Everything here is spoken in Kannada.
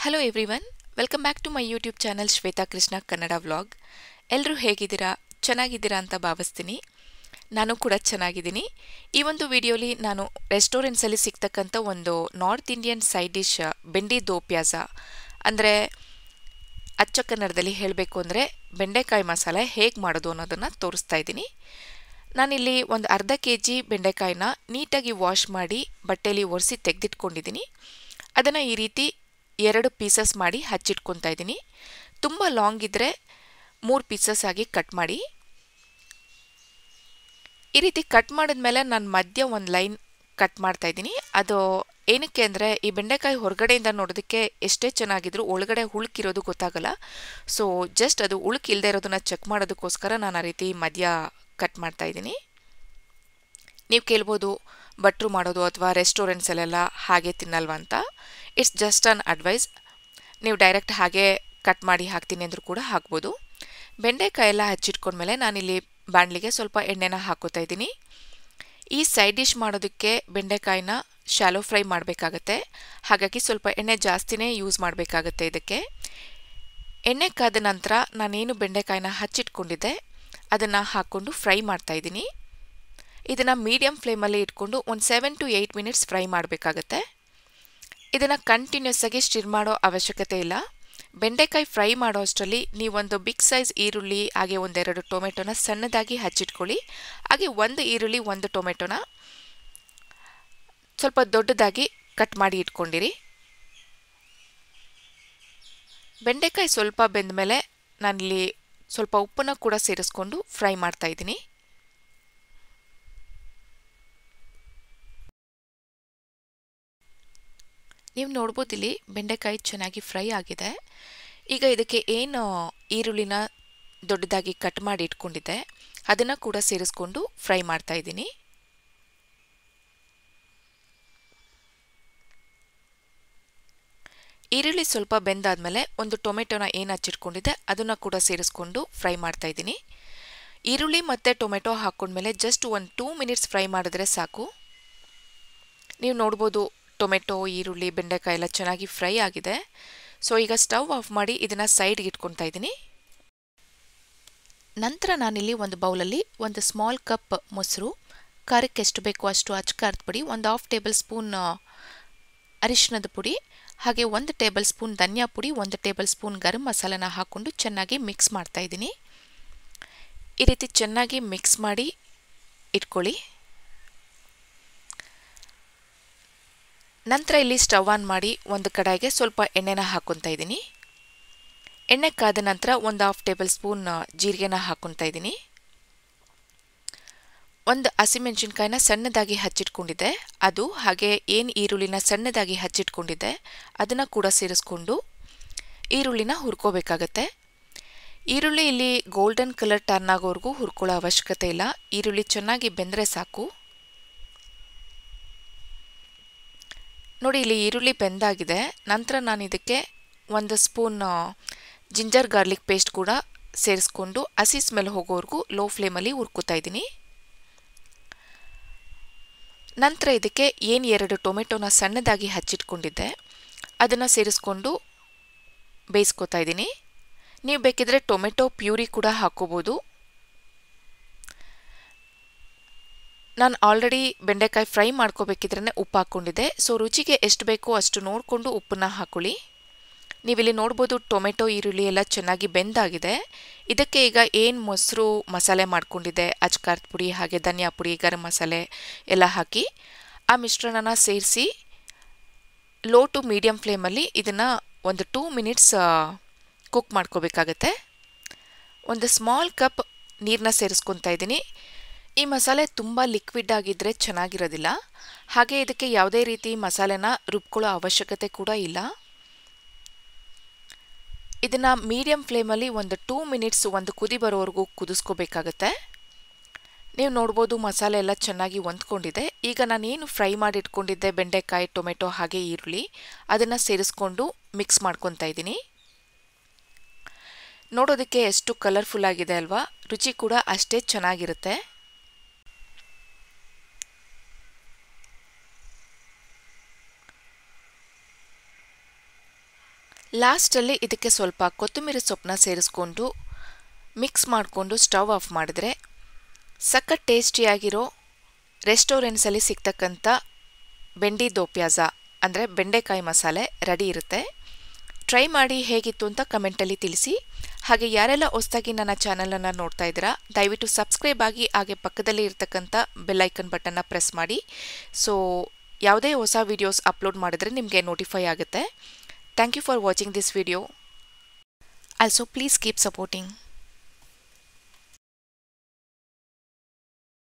Hello everyone, welcome back to my YouTube channel Shweta Krishna Kannada vlog. ಎಲ್ಲರೂ ಹೇಗಿದ್ದೀರಾ? ಚೆನ್ನಾಗಿದ್ದೀರಾ ಅಂತ ಭಾವಿಸ್ತೀನಿ. ನಾನು ಕೂಡ ಚೆನ್ನಾಗಿದ್ದೀನಿ. ಈ ಒಂದು ವಿಡಿಯೋಲಿ ನಾನು ರೆಸ್ಟೋರೆಂಟ್ಸಲ್ಲಿ ಸಿಗ್ತಕ್ಕಂಥ ಒಂದು ನಾರ್ತ್ ಇಂಡಿಯನ್ ಸೈಡ್ ಡಿಶ್ ಬೆಂಡಿ ದೋ ಪ್ಯಾಜ, ಅಂದರೆ ಅಚ್ಚ ಕನ್ನಡದಲ್ಲಿ ಹೇಳಬೇಕು ಅಂದರೆ ಬೆಂಡೆಕಾಯಿ ಮಸಾಲೆ ಹೇಗೆ ಮಾಡೋದು ಅನ್ನೋದನ್ನು ತೋರಿಸ್ತಾ ಇದ್ದೀನಿ. ನಾನಿಲ್ಲಿ ಒಂದು ಅರ್ಧ ಕೆಜಿ ಬೆಂಡೆಕಾಯಿನ ನೀಟಾಗಿ ವಾಶ್ ಮಾಡಿ ಬಟ್ಟೆಯಲ್ಲಿ ಒರೆಸಿ ತೆಗೆದಿಟ್ಕೊಂಡಿದ್ದೀನಿ. ಅದನ್ನು ಈ ರೀತಿ 2 ಪೀಸಸ್ ಮಾಡಿ ಹಚ್ಚಿಟ್ಕೊತಾ ಇದ್ದೀನಿ. ತುಂಬ ಲಾಂಗ್ ಇದ್ದರೆ 3 ಪೀಸಸ್ ಆಗಿ ಕಟ್ ಮಾಡಿ. ಈ ರೀತಿ ಕಟ್ ಮಾಡಿದ್ಮೇಲೆ ನಾನು ಮಧ್ಯ ಒಂದು ಲೈನ್ ಕಟ್ ಮಾಡ್ತಾ ಇದ್ದೀನಿ. ಅದು ಏನಕ್ಕೆ ಅಂದರೆ ಈ ಬೆಂಡೆಕಾಯಿ ಹೊರಗಡೆಯಿಂದ ನೋಡೋದಕ್ಕೆ ಎಷ್ಟೇ ಚೆನ್ನಾಗಿದ್ರು ಒಳಗಡೆ ಹುಳುಕಿರೋದು ಗೊತ್ತಾಗಲ್ಲ. ಸೊ ಜಸ್ಟ್ ಅದು ಹುಳುಕಿಲ್ಲದೆ ಇರೋದನ್ನ ಚೆಕ್ ಮಾಡೋದಕ್ಕೋಸ್ಕರ ನಾನು ಆ ರೀತಿ ಮಧ್ಯ ಕಟ್ ಮಾಡ್ತಾ ಇದ್ದೀನಿ. ನೀವು ಕೇಳ್ಬೋದು, ಭಟ್ರು ಮಾಡೋದು ಅಥವಾ ರೆಸ್ಟೋರೆಂಟ್ಸಲ್ಲೆಲ್ಲ ಹಾಗೆ ತಿನ್ನಲ್ವ ಅಂತ. It's just an advice. ನೀವು ಡೈರೆಕ್ಟ್ ಹಾಗೆ ಕಟ್ ಮಾಡಿ ಹಾಕ್ತೀನಿ ಅಂದರೂ ಕೂಡ ಹಾಕ್ಬೋದು. ಬೆಂಡೆಕಾಯಿ ಎಲ್ಲ ಹಚ್ಚಿಟ್ಕೊಂಡ್ಮೇಲೆ ನಾನಿಲ್ಲಿ ಬಾಣಲಿಗೆ ಸ್ವಲ್ಪ ಎಣ್ಣೆನ ಹಾಕೋತಾ ಇದ್ದೀನಿ. ಈ ಸೈಡ್ ಡಿಶ್ ಮಾಡೋದಕ್ಕೆ ಬೆಂಡೆಕಾಯಿನ ಶಾಲೋ ಫ್ರೈ ಮಾಡಬೇಕಾಗತ್ತೆ. ಹಾಗಾಗಿ ಸ್ವಲ್ಪ ಎಣ್ಣೆ ಜಾಸ್ತಿನೇ ಯೂಸ್ ಮಾಡಬೇಕಾಗತ್ತೆ ಇದಕ್ಕೆ. ಎಣ್ಣೆ ಕಾದ ನಂತರ ನಾನೇನು ಬೆಂಡೆಕಾಯಿನ ಹಚ್ಚಿಟ್ಕೊಂಡಿದ್ದೆ ಅದನ್ನು ಹಾಕ್ಕೊಂಡು ಫ್ರೈ ಮಾಡ್ತಾ ಇದ್ದೀನಿ. ಇದನ್ನು ಮೀಡಿಯಂ ಫ್ಲೇಮಲ್ಲಿ ಇಟ್ಕೊಂಡು ಒಂದು 7 to 8 ಮಿನಿಟ್ಸ್ ಫ್ರೈ ಮಾಡಬೇಕಾಗತ್ತೆ. ಇದನ್ನು ಕಂಟಿನ್ಯೂಸ್ ಆಗಿ ಸ್ಟಿರ್ ಮಾಡೋ ಅವಶ್ಯಕತೆ ಇಲ್ಲ. ಬೆಂಡೆಕಾಯಿ ಫ್ರೈ ಮಾಡೋ ಅಷ್ಟರಲ್ಲಿ ನೀವೊಂದು ಬಿಗ್ ಸೈಜ್ ಈರುಳ್ಳಿ ಹಾಗೆ 1-2 ಟೊಮೆಟೊನ ಸಣ್ಣದಾಗಿ ಹಚ್ಚಿಟ್ಕೊಳ್ಳಿ. ಹಾಗೆ 1 ಈರುಳ್ಳಿ 1 ಟೊಮೆಟೊನ ಸ್ವಲ್ಪ ದೊಡ್ಡದಾಗಿ ಕಟ್ ಮಾಡಿ ಇಟ್ಕೊಂಡಿರಿ. ಬೆಂಡೆಕಾಯಿ ಸ್ವಲ್ಪ ಬೆಂದ ಮೇಲೆ ನಾನಿಲ್ಲಿ ಸ್ವಲ್ಪ ಉಪ್ಪನ್ನು ಕೂಡ ಸೇರಿಸ್ಕೊಂಡು ಫ್ರೈ ಮಾಡ್ತಾ ಇದ್ದೀನಿ. ನೀವು ನೋಡ್ಬೋದು ಇಲ್ಲಿ ಬೆಂಡೆಕಾಯಿ ಚೆನ್ನಾಗಿ ಫ್ರೈ ಆಗಿದೆ. ಈಗ ಇದಕ್ಕೆ ಏನು ಈರುಳ್ಳಿನ ದೊಡ್ಡದಾಗಿ ಕಟ್ ಮಾಡಿ ಇಟ್ಕೊಂಡಿದ್ದೆ ಅದನ್ನು ಕೂಡ ಸೇರಿಸ್ಕೊಂಡು ಫ್ರೈ ಮಾಡ್ತಾ ಇದ್ದೀನಿ. ಈರುಳ್ಳಿ ಸ್ವಲ್ಪ ಬೆಂದಾದ್ಮೇಲೆ ಒಂದು ಟೊಮೆಟೊನ ಏನು ಹಚ್ಚಿಟ್ಕೊಂಡಿದ್ದೆ ಅದನ್ನು ಕೂಡ ಸೇರಿಸ್ಕೊಂಡು ಫ್ರೈ ಮಾಡ್ತಾ ಇದ್ದೀನಿ. ಈರುಳ್ಳಿ ಮತ್ತು ಟೊಮೆಟೊ ಹಾಕ್ಕೊಂಡ್ಮೇಲೆ ಜಸ್ಟ್ ಒಂದು 2 ಮಿನಿಟ್ಸ್ ಫ್ರೈ ಮಾಡಿದ್ರೆ ಸಾಕು. ನೀವು ನೋಡ್ಬೋದು ಟೊಮೆಟೊ, ಈರುಳ್ಳಿ, ಬೆಂಡೆಕಾಯಿ ಎಲ್ಲ ಚೆನ್ನಾಗಿ ಫ್ರೈ ಆಗಿದೆ. ಸೊ ಈಗ ಸ್ಟವ್ ಆಫ್ ಮಾಡಿ ಇದನ್ನು ಸೈಡ್ಗೆ ಇಟ್ಕೊತಾ ಇದ್ದೀನಿ. ನಂತರ ನಾನಿಲ್ಲಿ ಒಂದು ಬೌಲಲ್ಲಿ ಒಂದು ಸ್ಮಾಲ್ ಕಪ್ ಮೊಸರು, ಖಾರಕ್ಕೆ ಎಷ್ಟು ಬೇಕೋ ಅಷ್ಟು ಅಚ್ಚ ಖಾರದ ಪುಡಿ, ಒಂದು 1/2 ಟೇಬಲ್ ಸ್ಪೂನ್ ಅರಿಶಿಣದ ಪುಡಿ, ಹಾಗೆ 1 ಟೇಬಲ್ ಸ್ಪೂನ್ ಧನಿಯಾ ಪುಡಿ, 1 ಟೇಬಲ್ ಸ್ಪೂನ್ ಗರಂ ಮಸಾಲನ ಹಾಕ್ಕೊಂಡು ಚೆನ್ನಾಗಿ ಮಿಕ್ಸ್ ಮಾಡ್ತಾ ಇದ್ದೀನಿ. ಈ ರೀತಿ ಚೆನ್ನಾಗಿ ಮಿಕ್ಸ್ ಮಾಡಿ ಇಟ್ಕೊಳ್ಳಿ. ನಂತರ ಇಲ್ಲಿ ಸ್ಟವ್ ಆನ್ ಮಾಡಿ ಒಂದು ಕಡಾಯಿಗೆ ಸ್ವಲ್ಪ ಎಣ್ಣೆನ ಹಾಕ್ಕೊತಾ ಇದ್ದೀನಿ. ಎಣ್ಣೆ ಕಾದ ನಂತರ ಒಂದು 1/2 ಟೇಬಲ್ ಸ್ಪೂನ್ ಜೀರಿಗೆನ ಹಾಕ್ಕೊತಾ ಇದ್ದೀನಿ. ಒಂದು ಹಸಿಮೆಣಸಿನ್ಕಾಯಿನ ಸಣ್ಣದಾಗಿ ಹಚ್ಚಿಟ್ಕೊಂಡಿದ್ದೆ ಅದು, ಹಾಗೆ ಏನು ಈರುಳ್ಳಿನ ಸಣ್ಣದಾಗಿ ಹಚ್ಚಿಟ್ಕೊಂಡಿದ್ದೆ ಅದನ್ನು ಕೂಡ ಸೇರಿಸ್ಕೊಂಡು ಈರುಳ್ಳಿನ ಹುರ್ಕೋಬೇಕಾಗತ್ತೆ. ಈರುಳ್ಳಿ ಇಲ್ಲಿ ಗೋಲ್ಡನ್ ಕಲರ್ ಟರ್ನ್ ಆಗೋವರೆಗೂ ಹುರ್ಕೊಳ್ಳೋ ಅವಶ್ಯಕತೆ ಇಲ್ಲ. ಈರುಳ್ಳಿ ಚೆನ್ನಾಗಿ ಬೆಂದರೆ ಸಾಕು. ನೋಡಿ, ಇಲ್ಲಿ ಈರುಳ್ಳಿ ಬೆಂದಾಗಿದೆ. ನಂತರ ನಾನು ಇದಕ್ಕೆ 1 ಸ್ಪೂನ್ ಜಿಂಜರ್ ಗಾರ್ಲಿಕ್ ಪೇಸ್ಟ್ ಕೂಡ ಸೇರಿಸ್ಕೊಂಡು ಹಸಿ ಸ್ಮೆಲ್ ಹೋಗೋವರೆಗೂ ಲೋ ಫ್ಲೇಮಲ್ಲಿ ಹುರ್ಕೋತಾ ಇದ್ದೀನಿ. ನಂತರ ಇದಕ್ಕೆ ಏನು 2 ಟೊಮೆಟೊನ ಸಣ್ಣದಾಗಿ ಹಚ್ಚಿಟ್ಕೊಂಡಿದ್ದೆ ಅದನ್ನು ಸೇರಿಸ್ಕೊಂಡು ಬೇಯಿಸ್ಕೋತಾ ಇದ್ದೀನಿ. ನೀವು ಬೇಕಿದ್ರೆ ಟೊಮೆಟೊ ಪ್ಯೂರಿ ಕೂಡ ಹಾಕೋಬೋದು. ನಾನು ಆಲ್ರೆಡಿ ಬೆಂಡೆಕಾಯಿ ಫ್ರೈ ಮಾಡ್ಕೋಬೇಕಿದ್ರೆ ಉಪ್ಪು ಹಾಕ್ಕೊಂಡಿದ್ದೆ. ಸೊ ರುಚಿಗೆ ಎಷ್ಟು ಬೇಕೋ ಅಷ್ಟು ನೋಡಿಕೊಂಡು ಉಪ್ಪನ್ನ ಹಾಕೊಳ್ಳಿ. ನೀವಿಲ್ಲಿ ನೋಡ್ಬೋದು ಟೊಮೆಟೊ, ಈರುಳ್ಳಿ ಎಲ್ಲ ಚೆನ್ನಾಗಿ ಬೆಂದಾಗಿದೆ. ಇದಕ್ಕೆ ಈಗ ಏನು ಮೊಸರು ಮಸಾಲೆ ಮಾಡ್ಕೊಂಡಿದ್ದೆ, ಅಚ್ಚ ಖಾರದ ಪುಡಿ ಹಾಗೆ ಧನಿಯಾ ಪುಡಿ, ಗರಂ ಮಸಾಲೆ ಎಲ್ಲ ಹಾಕಿ ಆ ಮಿಶ್ರಣನ ಸೇರಿಸಿ ಲೋ ಟು ಮೀಡಿಯಂ ಫ್ಲೇಮಲ್ಲಿ ಇದನ್ನು ಒಂದು 2 ಮಿನಿಟ್ಸ್ ಕುಕ್ ಮಾಡ್ಕೋಬೇಕಾಗತ್ತೆ. ಒಂದು ಸ್ಮಾಲ್ ಕಪ್ ನೀರನ್ನ ಸೇರಿಸ್ಕೊತಾ ಇದ್ದೀನಿ. ಈ ಮಸಾಲೆ ತುಂಬ ಲಿಕ್ವಿಡ್ ಆಗಿದ್ದರೆ ಚೆನ್ನಾಗಿರೋದಿಲ್ಲ. ಹಾಗೆ ಇದಕ್ಕೆ ಯಾವುದೇ ರೀತಿ ಮಸಾಲೆನ ರುಬ್ಕೊಳ್ಳೋ ಅವಶ್ಯಕತೆ ಕೂಡ ಇಲ್ಲ. ಇದನ್ನು ಮೀಡಿಯಂ ಫ್ಲೇಮಲ್ಲಿ ಒಂದು 2 ಮಿನಿಟ್ಸ್ ಒಂದು ಕುದಿ ಬರೋವರೆಗೂ ಕುದಿಸ್ಕೋಬೇಕಾಗತ್ತೆ. ನೀವು ನೋಡ್ಬೋದು ಮಸಾಲೆ ಎಲ್ಲ ಚೆನ್ನಾಗಿ ಹೊಂದ್ಕೊಂಡಿದೆ. ಈಗ ನಾನೇನು ಫ್ರೈ ಮಾಡಿ ಇಟ್ಕೊಂಡಿದ್ದೆ ಬೆಂಡೆಕಾಯಿ, ಟೊಮೆಟೊ ಹಾಗೆ ಈರುಳ್ಳಿ ಅದನ್ನು ಸೇರಿಸ್ಕೊಂಡು ಮಿಕ್ಸ್ ಮಾಡ್ಕೊತಾ ಇದ್ದೀನಿ. ನೋಡೋದಕ್ಕೆ ಎಷ್ಟು ಕಲರ್ಫುಲ್ ಆಗಿದೆ ಅಲ್ವಾ? ರುಚಿ ಕೂಡ ಅಷ್ಟೇ ಚೆನ್ನಾಗಿರುತ್ತೆ. ಲಾಸ್ಟಲ್ಲಿ ಇದಕ್ಕೆ ಸ್ವಲ್ಪ ಕೊತ್ತಂಬರಿ ಸೊಪ್ಪನ್ನ ಸೇರಿಸ್ಕೊಂಡು ಮಿಕ್ಸ್ ಮಾಡಿಕೊಂಡು ಸ್ಟವ್ ಆಫ್ ಮಾಡಿದ್ರೆ ಸಖತ್ ಟೇಸ್ಟಿಯಾಗಿರೋ ರೆಸ್ಟೋರೆಂಟ್ಸಲ್ಲಿ ಸಿಗ್ತಕ್ಕಂಥ ಬೆಂಡಿ ದೋ ಪ್ಯಾಜ ಅಂದರೆ ಬೆಂಡೆಕಾಯಿ ಮಸಾಲೆ ರೆಡಿ ಇರುತ್ತೆ. ಟ್ರೈ ಮಾಡಿ ಹೇಗಿತ್ತು ಅಂತ ಕಮೆಂಟಲ್ಲಿ ತಿಳಿಸಿ. ಹಾಗೆ ಯಾರೆಲ್ಲ ಹೊಸದಾಗಿ ನನ್ನ ಚಾನಲನ್ನು ನೋಡ್ತಾ ಇದ್ದೀರಾ ದಯವಿಟ್ಟು ಸಬ್ಸ್ಕ್ರೈಬ್ ಆಗಿ ಹಾಗೆ ಪಕ್ಕದಲ್ಲಿ ಇರ್ತಕ್ಕಂಥ ಬೆಲ್ ಐಕನ್ ಬಟನ್ನ ಪ್ರೆಸ್ ಮಾಡಿ. ಸೊ ಯಾವುದೇ ಹೊಸ ವಿಡಿಯೋಸ್ ಅಪ್ಲೋಡ್ ಮಾಡಿದ್ರೆ ನಿಮಗೆ ನೋಟಿಫೈ ಆಗುತ್ತೆ. Thank you for watching this video. Also please keep supporting.